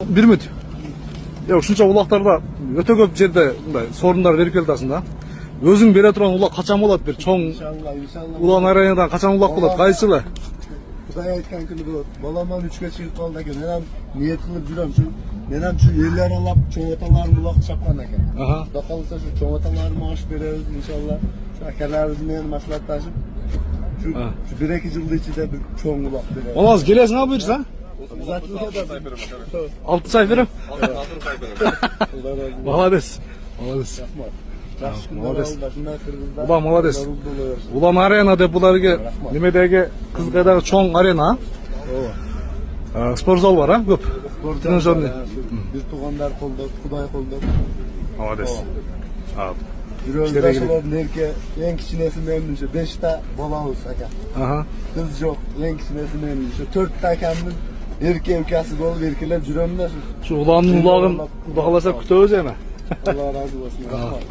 Bir ümit. Ya şuncha ulaqlarda öte köp jerde mындай sorunlar berip keldi aslında. Özüң бере турган улак качан болот бир чоң İnşallah. улан аренада качан улак болот? Кайсылы? Kuday aytgan kuni bu balaman 3 chiqib qoldi ekan. Men ham niyat qilib juram shu. Men ham shu yerlar olib cho'ng otalarni buloq chapgan ekan. Aha. Xudo qolsa shu cho'ng otalarni maosh beramiz inshaalloh. Shu akalarimiz bilan maslahatlashib shu 1-2 yil ichida bir cho'ng buloq beramiz. Olmaz gelesің abi buyursa. Altı sayfırım. Молодец. Молодец. Молодец. Ulan молодец. Ulan arena dep bularga nimedagi Qizilqaydagi cho'ng arena. Spor zal var ha, ko'p. Bir tug'anlar qo'lda, Xudoy qo'lda. Молодец. Yuroldaşlar nerke en kichkinasi men shu 5 ta bolamiz aka. Aha. Qiz yo'q, en kichkinasi men shu 4 ta akamning erkek ukasi bo'lib erkaklar juramda shu. Şu ulanın ulağın, Xudo xolasa kutamiz yana. Alloh razı bo'lsin. Rahmat.